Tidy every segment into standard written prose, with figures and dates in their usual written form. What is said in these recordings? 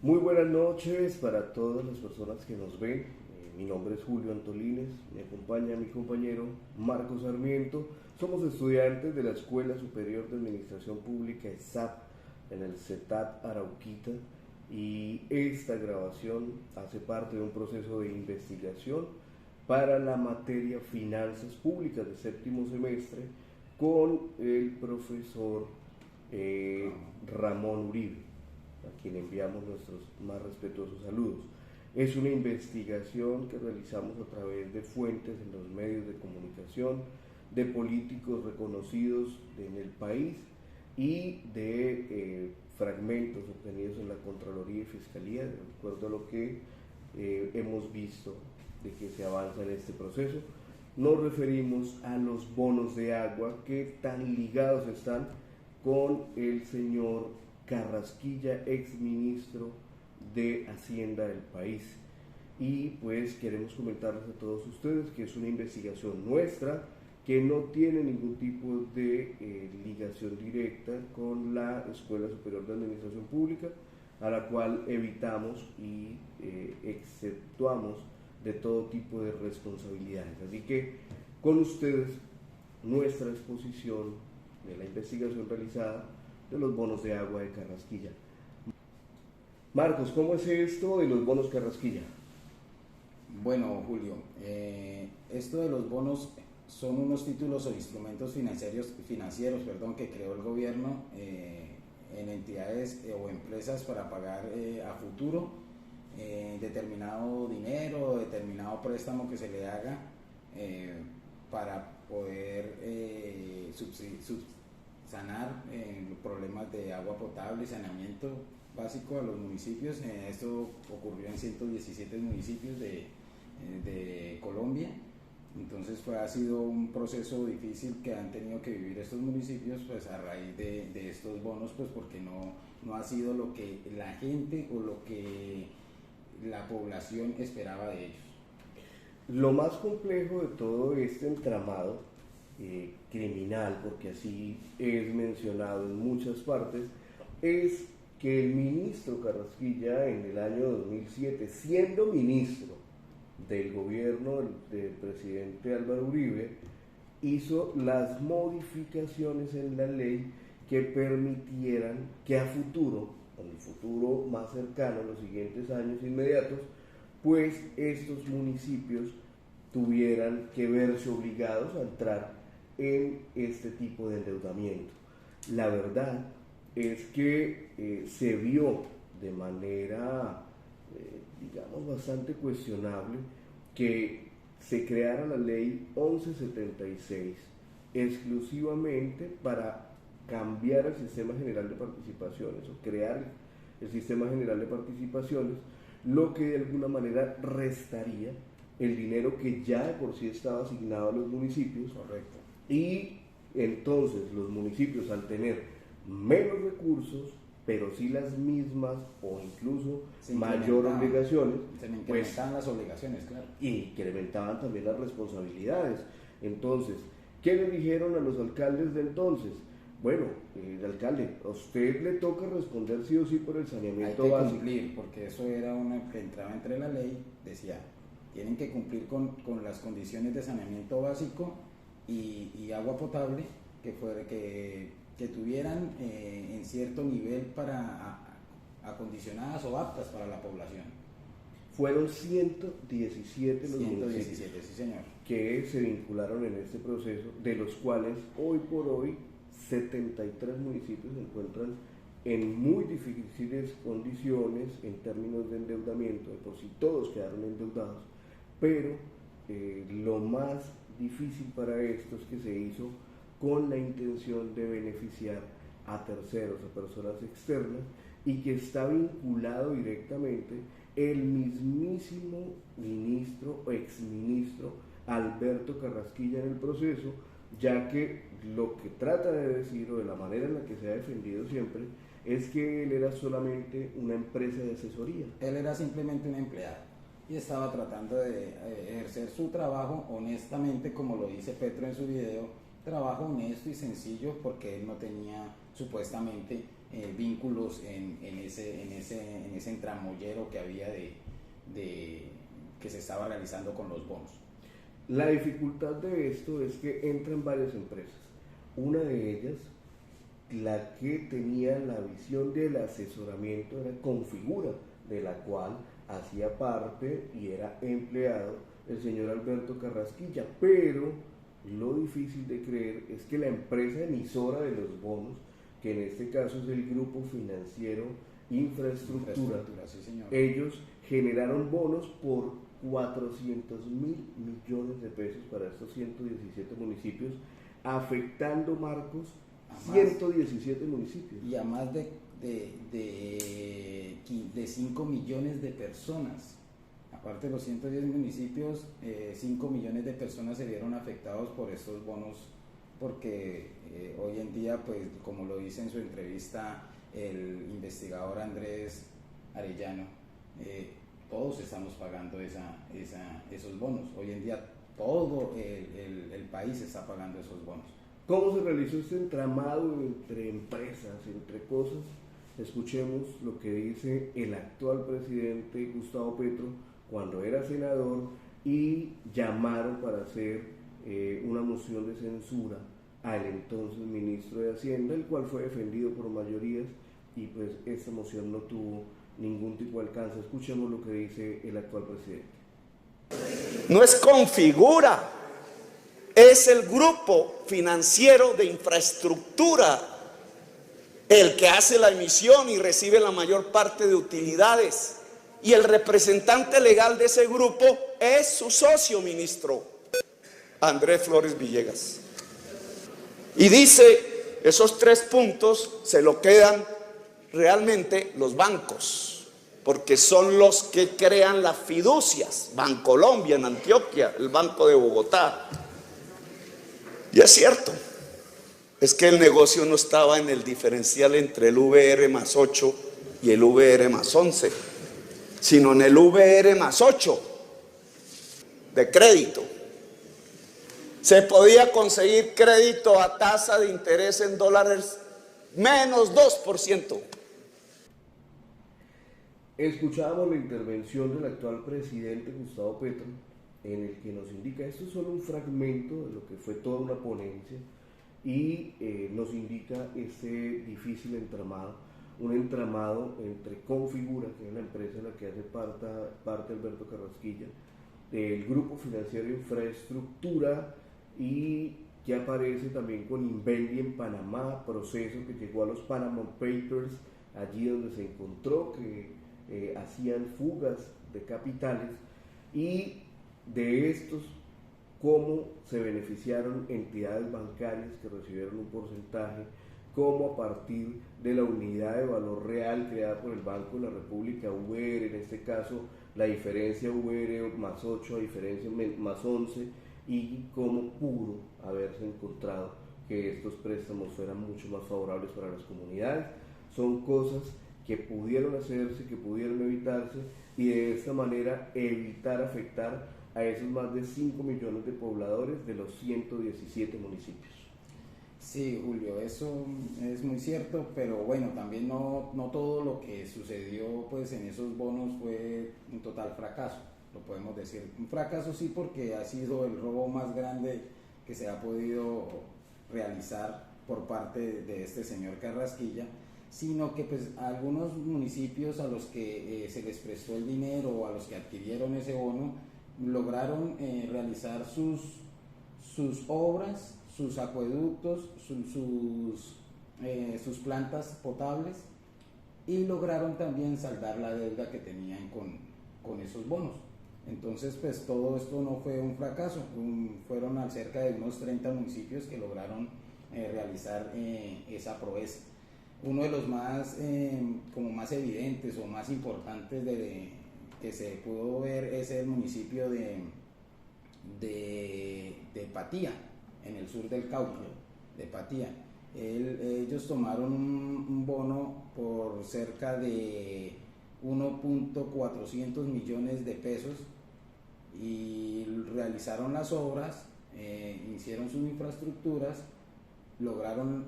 Muy buenas noches para todas las personas que nos ven. Mi nombre es Julio Antolines, me acompaña mi compañero Marcos Sarmiento. Somos estudiantes de la Escuela Superior de Administración Pública ESAP en el CETAT Arauquita, y esta grabación hace parte de un proceso de investigación para la materia Finanzas Públicas de séptimo semestre con el profesor Ramón Uribe, a quien enviamos nuestros más respetuosos saludos. Es una investigación que realizamos a través de fuentes en los medios de comunicación, de políticos reconocidos en el país y de fragmentos obtenidos en la Contraloría y Fiscalía, de acuerdo a lo que hemos visto de que se avanza en este proceso. Nos referimos a los bonos de agua que tan ligados están con el señor Carrasquilla, exministro de Hacienda del país. Y pues queremos comentarles a todos ustedes que es una investigación nuestra, que no tiene ningún tipo de ligación directa con la Escuela Superior de Administración Pública, a la cual evitamos y exceptuamos de todo tipo de responsabilidades. Así que con ustedes nuestra exposición de la investigación realizada de los bonos de agua de Carrasquilla. Marcos, ¿cómo es esto de los bonos Carrasquilla? Bueno, Julio, esto de los bonos son unos títulos o instrumentos financieros que creó el gobierno en entidades o empresas para pagar a futuro determinado dinero, determinado préstamo que se le haga para poder subsanar los problemas de agua potable y saneamiento básico a los municipios. Esto ocurrió en 117 municipios de Colombia. Entonces ha sido un proceso difícil que han tenido que vivir estos municipios pues a raíz de estos bonos, pues porque no ha sido lo que la gente o lo que la población esperaba de ellos. Lo más complejo de todo este entramado criminal, porque así es mencionado en muchas partes, es que el ministro Carrasquilla en el año 2007, siendo ministro del gobierno del presidente Álvaro Uribe, hizo las modificaciones en la ley que permitieran que a futuro, en el futuro más cercano, en los siguientes años inmediatos, pues estos municipios tuvieran que verse obligados a entrar en este tipo de endeudamiento. La verdad es que se vio de manera, digamos, bastante cuestionable que se creara la ley 1176 exclusivamente para cambiar el sistema general de participaciones o crear el sistema general de participaciones, lo que de alguna manera restaría el dinero que ya de por sí estaba asignado a los municipios. Correcto. Y entonces los municipios, al tener menos recursos, pero sí las mismas o incluso mayor obligaciones, se incrementaban las obligaciones, claro. Y incrementaban también las responsabilidades. Entonces, ¿qué le dijeron a los alcaldes de entonces? Bueno, el alcalde, a usted le toca responder sí o sí por el saneamiento básico. Hay que cumplir, porque eso era una que entraba entre la ley, decía, tienen que cumplir con las condiciones de saneamiento básico y agua potable que tuvieran en cierto nivel para acondicionadas o aptas para la población. Fueron 117 los 117, municipios, sí señor, que se vincularon en este proceso, de los cuales hoy por hoy 73 municipios se encuentran en muy difíciles condiciones en términos de endeudamiento. De por sí todos quedaron endeudados, pero lo más difícil para esto es que se hizo con la intención de beneficiar a terceros, a personas externas, y que está vinculado directamente el mismísimo ministro o exministro Alberto Carrasquilla en el proceso, ya que lo que trata de decir, o de la manera en la que se ha defendido siempre, es que él era solamente una empresa de asesoría. Él era simplemente un empleado y estaba tratando de ejercer su trabajo honestamente, como lo dice Petro en su video, trabajo honesto y sencillo, porque él no tenía supuestamente vínculos en ese entramollero que había que se estaba realizando con los bonos. La dificultad de esto es que entran varias empresas. Una de ellas, la que tenía la visión del asesoramiento, era Configura, de la cual hacía parte y era empleado el señor Alberto Carrasquilla, pero lo difícil de creer es que la empresa emisora de los bonos, que en este caso es el Grupo Financiero Infraestructura, sí, señor. Ellos generaron bonos por 400.000 millones de pesos para estos 117 municipios, afectando, Marcos, 117 municipios. Y a más de 5 millones de personas. Aparte de los 110 municipios, 5 millones de personas se vieron afectados por estos bonos, porque hoy en día, pues como lo dice en su entrevista el investigador Andrés Arellano, todos estamos pagando esos bonos. Hoy en día todo el país está pagando esos bonos. ¿Cómo se realizó este entramado entre empresas, entre cosas? Escuchemos lo que dice el actual presidente Gustavo Petro cuando era senador y llamaron para hacer una moción de censura al entonces ministro de Hacienda, el cual fue defendido por mayorías, y pues esta moción no tuvo ningún tipo de alcance. Escuchemos lo que dice el actual presidente. No es Configura, es el Grupo Financiero de Infraestructura el que hace la emisión y recibe la mayor parte de utilidades, y el representante legal de ese grupo es su socio, ministro Andrés Flores Villegas. Y dice, esos 3 puntos se lo quedan realmente los bancos, porque son los que crean las fiducias. Bancolombia en Antioquia, el Banco de Bogotá. Y es cierto, es que el negocio no estaba en el diferencial entre el VR más 8 y el VR más 11, sino en el VR más 8 de crédito. Se podía conseguir crédito a tasa de interés en dólares menos 2%. Escuchábamos la intervención del actual presidente Gustavo Petro, en el que nos indica, esto es solo un fragmento de lo que fue toda una ponencia, y nos indica ese difícil entramado, un entramado entre Configura, que es la empresa en la que hace parte Alberto Carrasquilla, del Grupo Financiero Infraestructura, y que aparece también con Invendi en Panamá, proceso que llegó a los Panama Papers, allí donde se encontró que hacían fugas de capitales, y de estos cómo se beneficiaron entidades bancarias que recibieron un porcentaje, cómo a partir de la unidad de valor real creada por el Banco de la República, VR, en este caso la diferencia VR más 8 a diferencia más 11, y cómo pudo haberse encontrado que estos préstamos fueran mucho más favorables para las comunidades. Son cosas que pudieron hacerse, que pudieron evitarse, y de esta manera evitar afectar a esos más de 5 millones de pobladores de los 117 municipios. Sí, Julio, eso es muy cierto, pero bueno, también no todo lo que sucedió pues en esos bonos fue un total fracaso, lo podemos decir. Un fracaso sí, porque ha sido el robo más grande que se ha podido realizar por parte de este señor Carrasquilla, sino que pues algunos municipios a los que se les prestó el dinero o a los que adquirieron ese bono lograron realizar sus obras, sus acueductos, sus plantas potables, y lograron también saldar la deuda que tenían con esos bonos. Entonces, pues todo esto no fue un fracaso, fueron cerca de unos 30 municipios que lograron realizar esa proeza. Uno de los más, como más evidentes o más importantes que se pudo ver es el municipio de Patía, en el sur del Cauca, de Patía. Ellos tomaron un bono por cerca de 1.400 millones de pesos y realizaron las obras, hicieron sus infraestructuras, lograron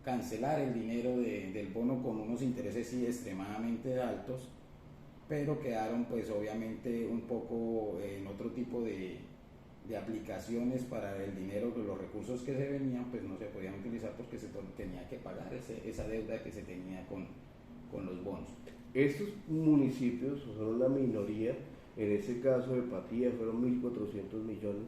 cancelar el dinero del bono con unos intereses sí extremadamente altos, pero quedaron pues obviamente un poco en otro tipo de aplicaciones para el dinero, los recursos que se venían pues no se podían utilizar porque se tenía que pagar esa deuda que se tenía con los bonos. Estos municipios son una minoría, en ese caso de Patía fueron 1.400 millones,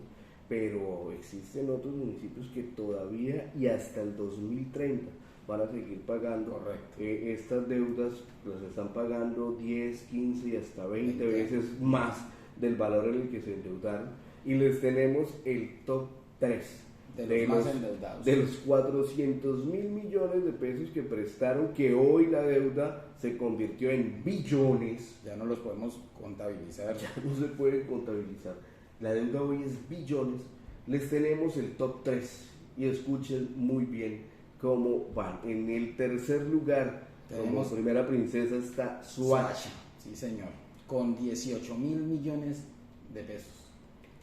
pero existen otros municipios que todavía y hasta el 2030 van a seguir pagando. Estas deudas las están pagando 10, 15 y hasta 20 veces más del valor en el que se endeudaron, y les tenemos el top 3 de los más endeudados, de los 400.000 millones de pesos que prestaron, que hoy la deuda se convirtió en billones. Ya no los podemos contabilizar. Ya no se puede contabilizar. La deuda hoy es billones. Les tenemos el top 3 y escuchen muy bien cómo van. En el tercer lugar, como primera princesa, está Soacha. Sí, señor, con 18.000 millones de pesos.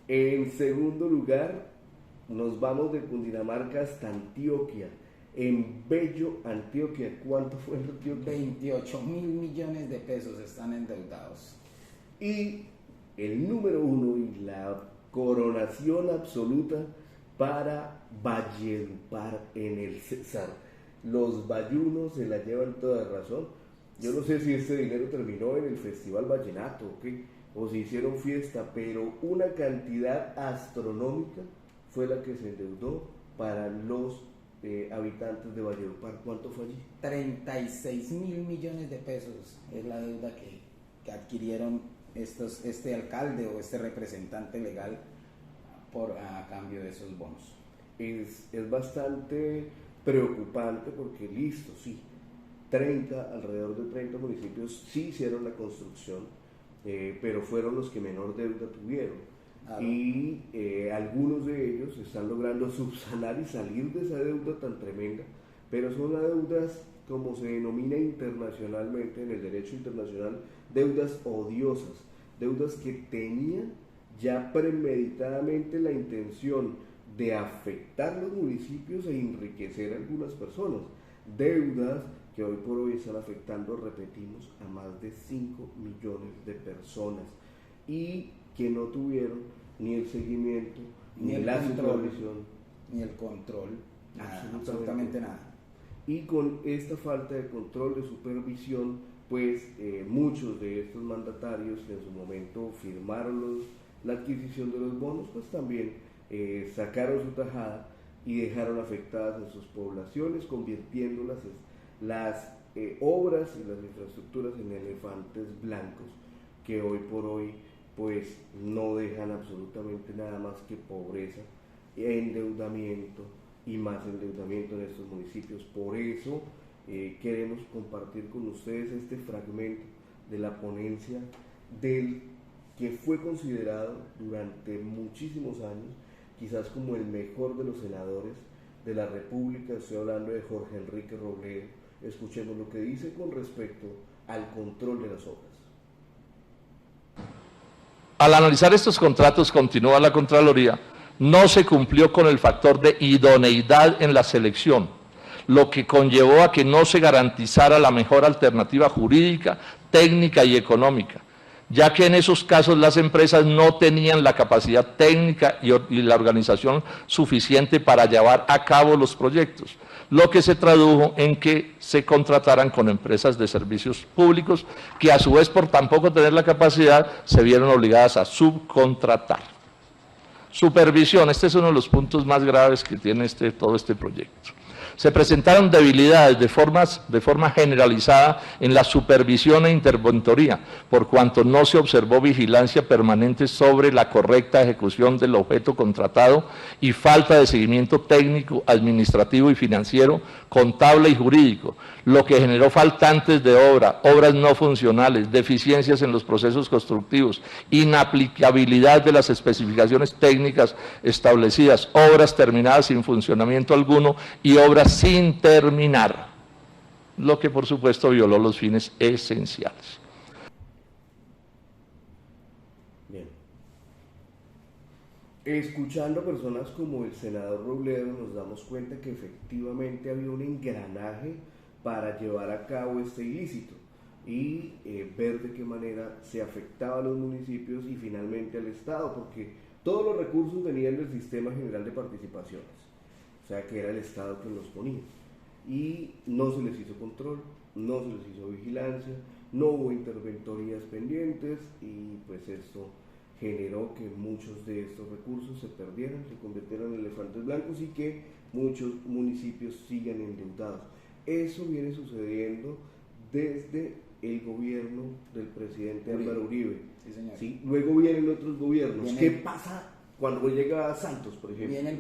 En segundo lugar, nos vamos de Cundinamarca hasta Antioquia. En Bello, Antioquia, ¿cuánto fue en Antioquia? 28.000 millones de pesos están endeudados. Y el número 1 y la coronación absoluta para Valledupar en el César. Los bayunos se la llevan toda razón. Yo no sé si este dinero terminó en el Festival Vallenato o si hicieron fiesta, pero una cantidad astronómica fue la que se endeudó para los habitantes de Valledupar. ¿Cuánto fue allí? 36.000 millones de pesos es la deuda que adquirieron este alcalde o este representante legal a cambio de esos bonos. Es bastante preocupante porque listo, sí, alrededor de 30 municipios sí hicieron la construcción, pero fueron los que menor deuda tuvieron. Y algunos de ellos están logrando subsanar y salir de esa deuda tan tremenda, pero son las deudas, como se denomina internacionalmente en el derecho internacional, deudas odiosas, deudas que tenían ya premeditadamente la intención de afectar los municipios e enriquecer a algunas personas, deudas que hoy por hoy están afectando, repetimos, a más de 5 millones de personas y que no tuvieron ni el seguimiento, ni la supervisión, ni el control, absolutamente nada. Y con esta falta de control, de supervisión, pues muchos de estos mandatarios que en su momento firmaron la adquisición de los bonos, pues también sacaron su tajada y dejaron afectadas a sus poblaciones, convirtiendo las obras y las infraestructuras en elefantes blancos que hoy por hoy pues no dejan absolutamente nada más que pobreza, endeudamiento y más endeudamiento en estos municipios. Por eso queremos compartir con ustedes este fragmento de la ponencia del que fue considerado durante muchísimos años quizás como el mejor de los senadores de la República. Estoy hablando de Jorge Enrique Robledo. Escuchemos lo que dice con respecto al control de las obras. Al analizar estos contratos, continúa la Contraloría, no se cumplió con el factor de idoneidad en la selección, lo que conllevó a que no se garantizara la mejor alternativa jurídica, técnica y económica, ya que en esos casos las empresas no tenían la capacidad técnica y la organización suficiente para llevar a cabo los proyectos, lo que se tradujo en que se contrataran con empresas de servicios públicos que a su vez por tampoco tener la capacidad se vieron obligadas a subcontratar. Supervisión, este es uno de los puntos más graves que tiene todo este proyecto. Se presentaron debilidades de forma generalizada en la supervisión e interventoría, por cuanto no se observó vigilancia permanente sobre la correcta ejecución del objeto contratado y falta de seguimiento técnico, administrativo y financiero, contable y jurídico, lo que generó faltantes de obra, obras no funcionales, deficiencias en los procesos constructivos, inaplicabilidad de las especificaciones técnicas establecidas, obras terminadas sin funcionamiento alguno y obras sin terminar, lo que por supuesto violó los fines esenciales. Bien. Escuchando a personas como el senador Robledo nos damos cuenta que efectivamente había un engranaje para llevar a cabo este ilícito y ver de qué manera se afectaba a los municipios y finalmente al Estado, porque todos los recursos venían del Sistema General de Participaciones, o sea que era el Estado que los ponía, y no se les hizo control, no se les hizo vigilancia, no hubo interventorías pendientes y pues esto generó que muchos de estos recursos se perdieran, se convirtieran en elefantes blancos y que muchos municipios sigan endeudados. Eso viene sucediendo desde el gobierno del presidente Álvaro Uribe. Sí, señor. ¿Sí? Luego vienen otros gobiernos. Viene, ¿qué pasa cuando llega Santos, por ejemplo? Viene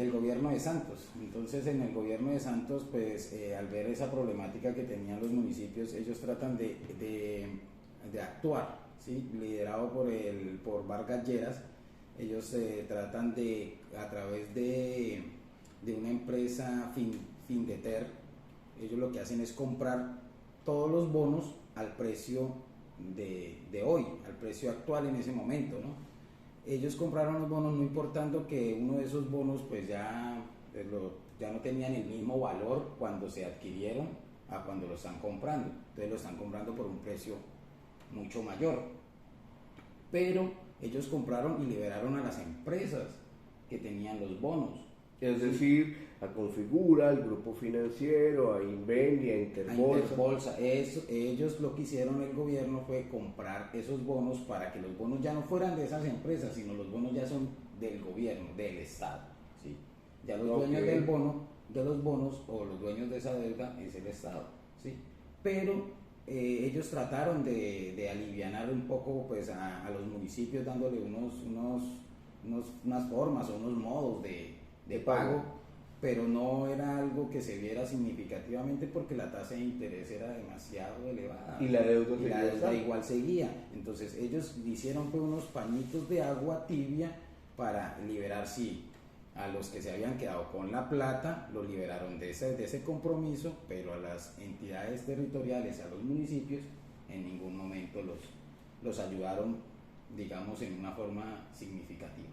el gobierno de Santos. Entonces, en el gobierno de Santos, pues al ver esa problemática que tenían los municipios, ellos tratan de actuar, ¿sí? Liderado por Vargas Lleras. Ellos tratan de, a través de una empresa Findeter, ellos lo que hacen es comprar todos los bonos al precio de hoy, al precio actual en ese momento, ¿no? Ellos compraron los bonos no importando que uno de esos bonos pues ya no tenían el mismo valor cuando se adquirieron a cuando lo están comprando. Entonces lo están comprando por un precio mucho mayor. Pero ellos compraron y liberaron a las empresas que tenían los bonos. Es decir, a Configura, al Grupo Financiero, a Invendi, a Interbolsa. Ellos lo que hicieron el gobierno fue comprar esos bonos para que los bonos ya no fueran de esas empresas, sino los bonos ya son del gobierno, del Estado. ¿Sí? Ya los dueños de los bonos o los dueños de esa deuda es el Estado. ¿Sí? Pero ellos trataron de alivianar un poco pues, a los municipios dándole unas formas o unos modos de pago, pero no era algo que se viera significativamente porque la tasa de interés era demasiado elevada y la deuda igual seguía. Entonces ellos hicieron pues, unos pañitos de agua tibia para liberar, sí, a los que se habían quedado con la plata, los liberaron de ese compromiso, pero a las entidades territoriales, a los municipios, en ningún momento los ayudaron, digamos, en una forma significativa.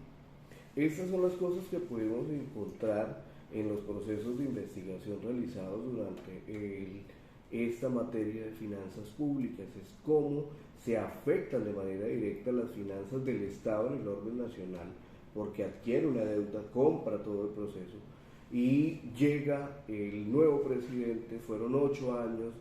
Estas son las cosas que podemos encontrar en los procesos de investigación realizados durante esta materia de finanzas públicas, es cómo se afectan de manera directa las finanzas del Estado en el orden nacional, porque adquiere una deuda, compra todo el proceso y llega el nuevo presidente. Fueron 8 años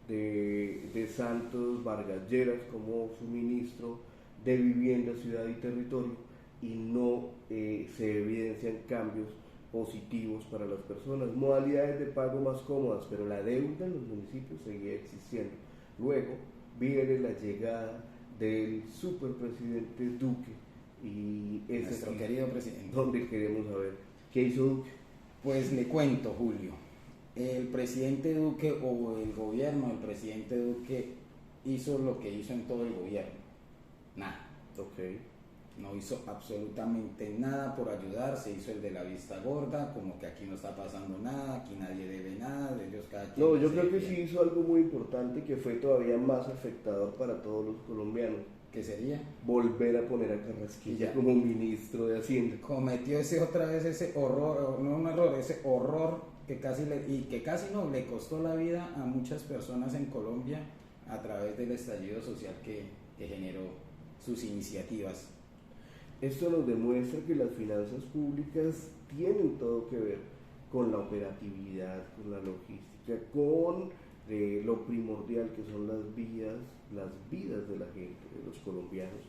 de Santos Vargas Lleras como su ministro de Vivienda, Ciudad y Territorio, y no se evidencian cambios positivos para las personas, modalidades de pago más cómodas, pero la deuda en los municipios seguía existiendo. Luego viene la llegada del superpresidente Duque y nuestro querido presidente. ¿Dónde queremos saber qué hizo Duque? Pues le cuento, Julio, el presidente Duque o el gobierno del presidente Duque hizo lo que hizo en todo el gobierno, nada. Okay. No hizo absolutamente nada por ayudar, se hizo el de la vista gorda, como que aquí no está pasando nada, aquí nadie debe nada, ellos cada quien. No, yo creo que sí hizo algo muy importante que fue todavía más afectador para todos los colombianos. ¿Qué sería? Volver a poner a Carrasquilla como ministro de Hacienda. Cometió ese horror que casi le costó la vida a muchas personas en Colombia a través del estallido social que generó sus iniciativas. Esto nos demuestra que las finanzas públicas tienen todo que ver con la operatividad, con la logística, con lo primordial que son las vidas de la gente, de los colombianos,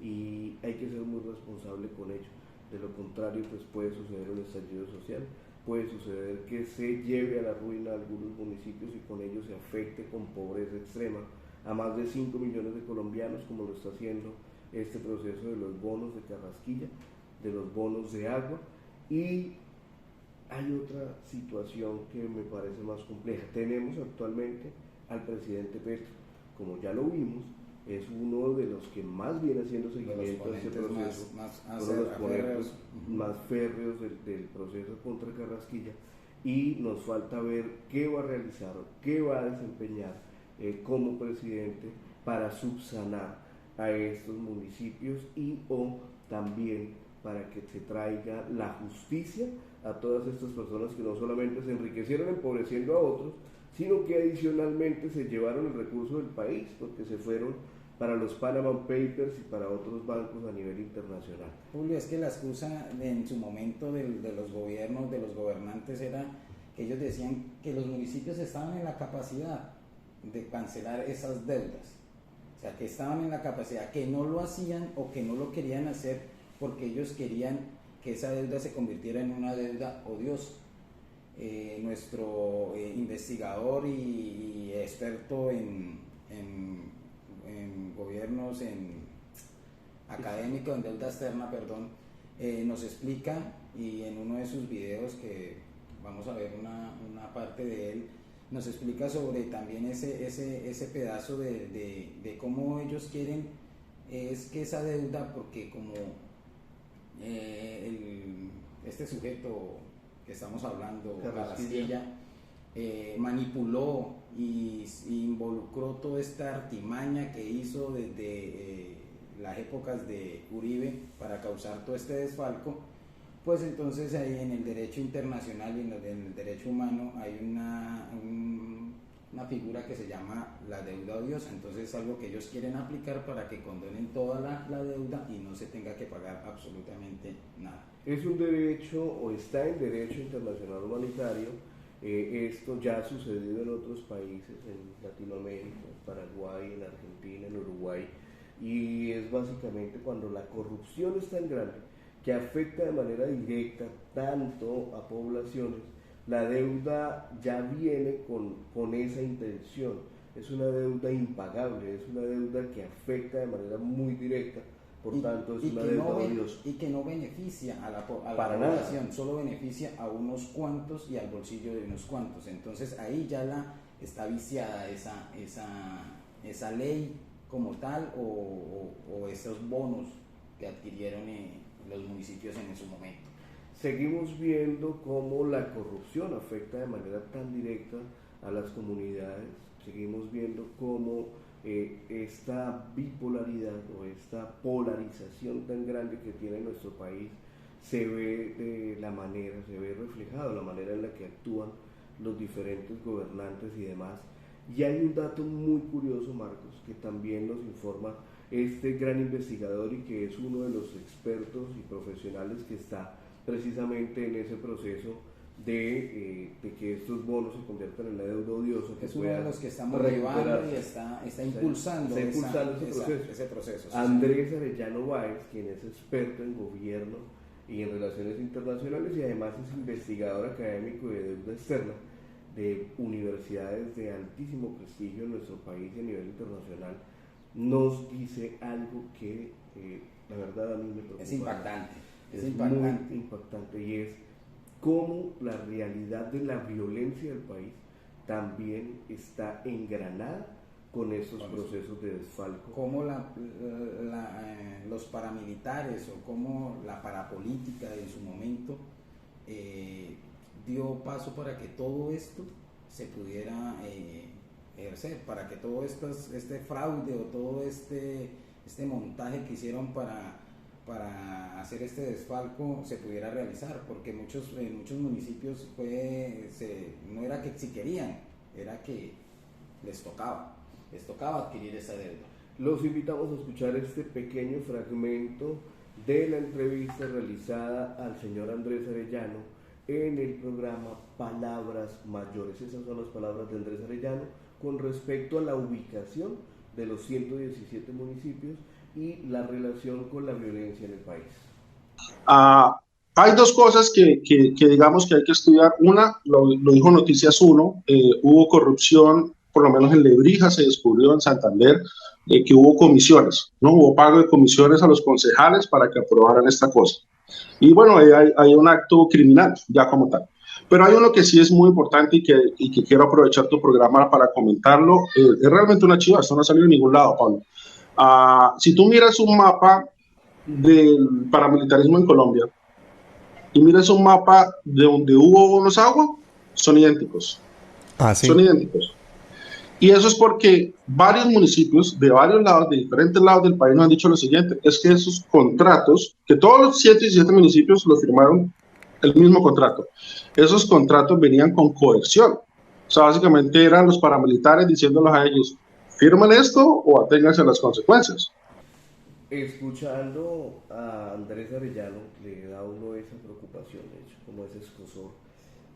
y hay que ser muy responsable con ello. De lo contrario, pues puede suceder un estallido social, puede suceder que se lleve a la ruina a algunos municipios y con ello se afecte con pobreza extrema a más de 5 millones de colombianos, como lo está haciendo este proceso de los bonos de Carrasquilla, de los bonos de agua. Y hay otra situación que me parece más compleja. Tenemos actualmente al presidente Petro, como ya lo vimos, es uno de los que más viene haciendo seguimiento a este proceso, uno de los ponentes más férreos del proceso contra Carrasquilla, y nos falta ver qué va a realizar, qué va a desempeñar como presidente para subsanar a estos municipios y o también para que se traiga la justicia a todas estas personas que no solamente se enriquecieron empobreciendo a otros, sino que adicionalmente se llevaron el recurso del país, porque se fueron para los Panama Papers y para otros bancos a nivel internacional. Julio, es que la excusa en su momento de los gobiernos, de los gobernantes, era que ellos decían que los municipios estaban en la capacidad de cancelar esas deudas. O sea, que estaban en la capacidad, que no lo hacían o que no lo querían hacer porque ellos querían que esa deuda se convirtiera en una deuda odiosa. Nuestro investigador y experto en gobiernos, académico en deuda externa, perdón, nos explica, y en uno de sus videos, que vamos a ver una parte de él, nos explica sobre también ese pedazo de cómo ellos quieren es que esa deuda, porque como este sujeto que estamos hablando, Carrasquilla, manipuló y involucró toda esta artimaña que hizo desde las épocas de Uribe para causar todo este desfalco, pues entonces ahí en el derecho internacional y en el derecho humano hay una figura que se llama la deuda odiosa. Entonces es algo que ellos quieren aplicar para que condonen toda la deuda y no se tenga que pagar absolutamente nada. Es un derecho, o está en derecho internacional humanitario. Esto ya ha sucedido en otros países, en Latinoamérica, en Paraguay, en Argentina, en Uruguay, y es básicamente cuando la corrupción es tan grande que afecta de manera directa tanto a poblaciones, la deuda ya viene con esa intención. Es una deuda impagable, es una deuda que afecta de manera muy directa, por tanto es una deuda odiosa. Y que no beneficia a la población, solo beneficia a unos cuantos y al bolsillo de unos cuantos. Entonces ahí ya está viciada esa ley como tal, o esos bonos que adquirieron los municipios en su momento. Seguimos viendo cómo la corrupción afecta de manera tan directa a las comunidades, seguimos viendo cómo esta bipolaridad o esta polarización tan grande que tiene nuestro país se ve se ve reflejado la manera en la que actúan los diferentes gobernantes y demás. Y hay un dato muy curioso, Marcos, que también nos informa este gran investigador y que es uno de los expertos y profesionales que está precisamente en ese proceso de que estos bonos se conviertan en la deuda odiosa. Es uno de los que estamos llevando y está impulsando ese proceso. Andrés Arellano Báez, quien es experto en gobierno y en relaciones internacionales y además es investigador académico de deuda externa de universidades de altísimo prestigio en nuestro país y a nivel internacional, nos dice algo que la verdad a mí me preocupa. Es impactante. Es muy impactante, y es cómo la realidad de la violencia del país también está engranada con estos procesos de desfalco. Cómo los paramilitares o cómo la parapolítica en su momento dio paso para que todo esto se pudiera ejercer, para que todo este fraude o todo este montaje que hicieron para hacer este desfalco se pudiera realizar, porque en muchos municipios no era que si querían, era que les tocaba adquirir esa deuda. Los invitamos a escuchar este pequeño fragmento de la entrevista realizada al señor Andrés Arellano en el programa Palabras Mayores. Esas son las palabras de Andrés Arellano con respecto a la ubicación de los 117 municipios y la relación con la violencia en el país. Hay dos cosas que digamos que hay que estudiar. Una, lo dijo Noticias 1, hubo corrupción, por lo menos en Lebrija se descubrió, en Santander, que hubo comisiones, ¿no? Hubo pago de comisiones a los concejales para que aprobaran esta cosa. Y bueno, hay un acto criminal, ya como tal. Pero hay uno que sí es muy importante y que quiero aprovechar tu programa para comentarlo. Es realmente una chiva, esto no ha salido en ningún lado, Pablo. Si tú miras un mapa del paramilitarismo en Colombia y miras un mapa de donde hubo bonos agua, son idénticos. ¿Sí? Son idénticos. Y eso es porque varios municipios de varios lados, de diferentes lados del país, nos han dicho lo siguiente, es que esos contratos, que todos los 17 municipios los firmaron el mismo contrato, esos contratos venían con coerción. O sea, básicamente eran los paramilitares diciéndoles a ellos, firman esto o aténganse a las consecuencias. Escuchando a Andrés Arellano, le da a uno esa preocupación, de hecho, como ese escozor,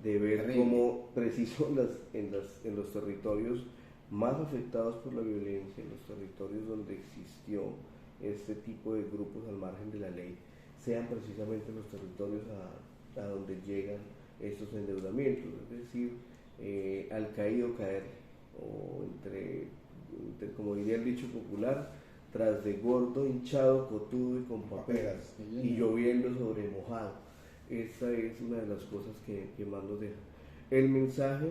de ver cómo preciso en los territorios más afectados por la violencia, en los territorios donde existió este tipo de grupos al margen de la ley, sean precisamente los territorios a donde llegan estos endeudamientos, es decir, al caído caer, o entre, como diría el dicho popular, tras de gordo, hinchado, cotudo y con paperas, y lloviendo sobre mojado. Esa es una de las cosas que más nos deja. El mensaje,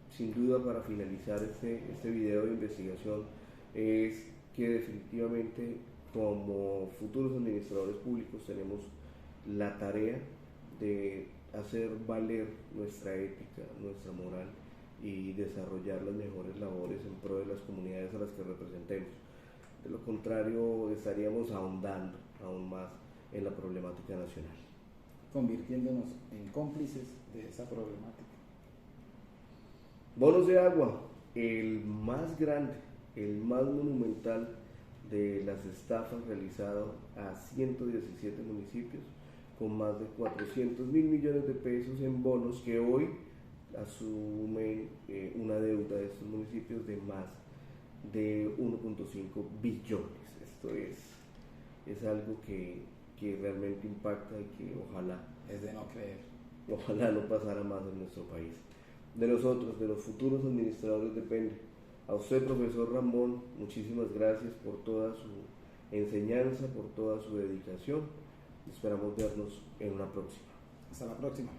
sin duda, para finalizar este video de investigación, es que definitivamente como futuros administradores públicos tenemos la tarea de hacer valer nuestra ética, nuestra moral y desarrollar las mejores labores en pro de las comunidades a las que representemos. De lo contrario, estaríamos ahondando aún más en la problemática nacional, convirtiéndonos en cómplices de esa problemática. Bonos de agua, el más grande, el más monumental de las estafas realizadas a 117 municipios, con más de 400.000 millones de pesos en bonos que hoy asumen una deuda de estos municipios de más de 1.5 billones. Esto es algo que realmente impacta y que ojalá es de no creer. Ojalá no pasara más en nuestro país. De nosotros, de los futuros administradores depende. A usted, profesor Ramón, muchísimas gracias por toda su enseñanza, por toda su dedicación. Esperamos vernos en una próxima. Hasta la próxima.